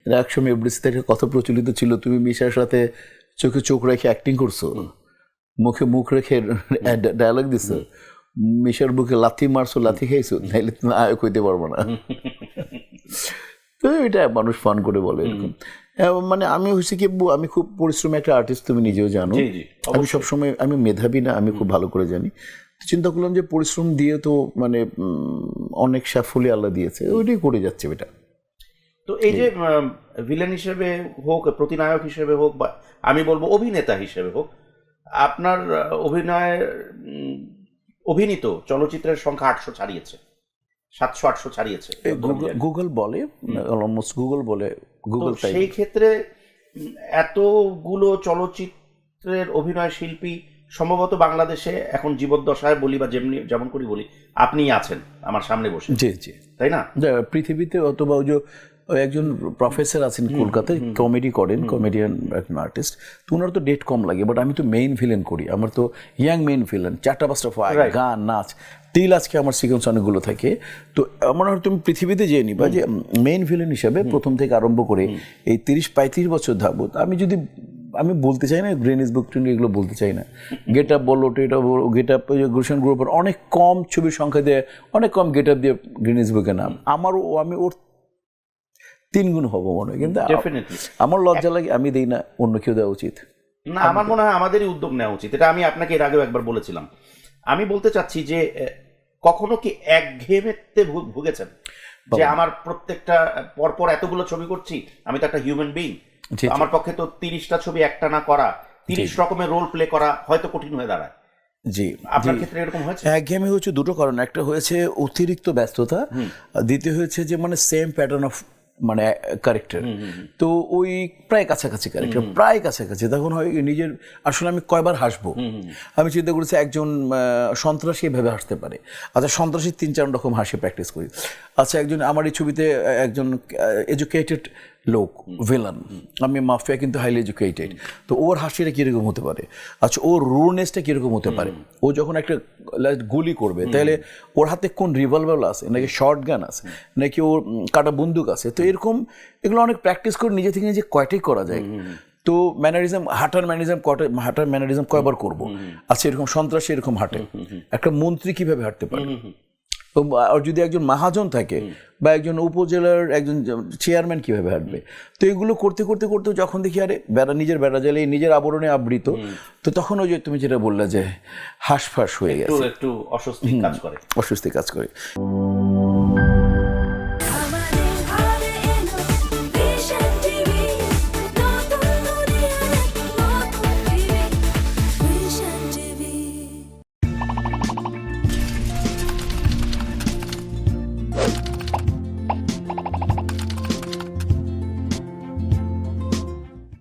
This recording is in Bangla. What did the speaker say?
একসময় এফডিসিতে একটা কথা প্রচলিত ছিল, তুমি মিশার সাথে চোখে চোখ রেখে অ্যাক্টিং করছো, মুখে মুখ রেখে ডায়ালগ দিছো, মিশার বুকে লাথি মারছো, লাথি খাইছো, নাইলে তুমি নায়ক হইতে পারবো না। তো এটা মানুষ ফান করে বলে এরকম। মানে আমি হয়েছে কি, আমি খুব পরিশ্রমী একটা আর্টিস্ট, তুমি নিজেও জানো। আমি সবসময়, আমি মেধাবী না, আমি খুব ভালো করে জানি। চিন্তা করলাম যে পরিশ্রম দিয়ে তো মানে অনেক সাফল্য আল্লাহ দিয়েছে, ওইটাই করে যাচ্ছে এটা। তো এই যে ভিলেন হিসেবে হোক, প্রতিনায়ক হিসেবে হোক, বা আমি বলবো অভিনেতা হিসেবে হোক, আপনার অভিনীত চলচ্চিত্রের সংখ্যা 800 ছাড়িয়েছে, 700-800 ছাড়িয়েছে গুগল বলে, অলমোস্ট গুগল বলে। গুগল সেই ক্ষেত্রে এতগুলো চলচ্চিত্রের অভিনয় শিল্পী সম্ভবত বাংলাদেশে এখন জীবদ্দশায় বলি বা যেমন করি বলি, আপনিই আছেন আমার সামনে বসে, জি জি, তাই না? পৃথিবীতে অথবা ওই যে একজন প্রফেসর আছেন কলকাতায়, কমেডি করেন, কমেডিয়ান একজন আর্টিস্ট, তো ওনার তো ডেট কম লাগে, বাট আমি তো মেইন ভিলেন করি, আমার তো ইয়াং মেইন ভিলেন, 4টা-5টা ফাইট, গান, নাচ, তিল, আজকে আমার সিকোয়েন্স অনেকগুলো থাকে। তো আমার হয়তো তুমি পৃথিবীতে যেয়ে নিবা যে মেইন ভিলেন হিসাবে প্রথম থেকে আরম্ভ করে এই 30-35 বছর ধাবত, আমি বলতে চাই না গ্রিনিস বুক এগুলো বলতে চাই না, গেট আপ বলো, গেট আপ, গুলশান গ্রুপের অনেক কম ছবির সংখ্যা দিয়ে, অনেক কম গেট আপ দিয়ে গ্রিনিস বুকে নাম, আমি ওর 3 গুণ হবো মনে হয়। কিন্তু আমার লজ্জা লাগে, আমি দিই না, অন্য কেউ দেওয়া উচিত না। আমার মনে হয় আমাদেরই উদ্যোগ নেওয়া উচিত, এটা আমি আপনাকে এর আগেও একবার বলেছিলাম। আমি বলতে চাচ্ছি যে কখনো কি একঘেয়েমিতে ভুগেছেন যে আমার প্রত্যেকটা পরপর এতগুলো ছবি করছি, আমি তো একটা হিউম্যান বিং, আমার পক্ষে তো 30টা ছবি একটানা করা, 30 রকমের রোল প্লে করা হয়তো কঠিন হয়ে দাঁড়ায়। জি, আপনার ক্ষেত্রে এরকম হয়েছে? একঘেয়েমি হচ্ছে দুটো কারণ, একটা হয়েছে অতিরিক্ত ব্যস্ততা, দ্বিতীয় হয়েছে যে মানে সেম প্যাটার্ন অফ মানে ক্যারেক্টার, তো ওই প্রায় কাছাকাছি ক্যারেক্টার, প্রায় কাছাকাছি, তখন হয় নিজের, আসলে আমি কয়বার হাসবো, আমি চিন্তা করেছি একজন সন্ত্রাসী এভাবে হাসতে পারে, আচ্ছা সন্ত্রাসী 3-4 রকম হাসি প্র্যাকটিস করি, আচ্ছা একজন আমার এই ছবিতে একজন এডুকেটেড লোক ভিলান, আমি মাফিয়া কিন্তু হাইলি এডুকেটেড, তো ওর হাসিটা কীরকম হতে পারে, আচ্ছা ওর রুনেসটা কীরকম হতে পারে, ও যখন একটা গুলি করবে তাহলে ওর হাতে কোন রিভলভার আছে, নাকি শর্ট গান আছে, নাকি ওর কাটা বন্দুক আছে, তো এরকম এগুলো অনেক প্র্যাকটিস করে নিজে থেকে নিজে কয়টাই করা যায়। তো ম্যানারিজম, হাঁটার ম্যানারিজম কয়বার করবো, আচ্ছা এরকম সন্ত্রাসী এরকম হাঁটে, একটা মন্ত্রী কিভাবে হাঁটতে পারে, আর যদি একজন মহাজন থাকে বা একজন উপজেলার একজন চেয়ারম্যান কিভাবে হাঁটবে, তো এগুলো করতে করতে করতে যখন দেখি আরে নিজের বেড়া জ্বালিয়ে নিজের আবরণে আবৃত, তো তখন ওই যে তুমি যেটা বললে যে হাঁসফাঁস হয়ে গেছে, একটু অস্বস্তি কাজ করে।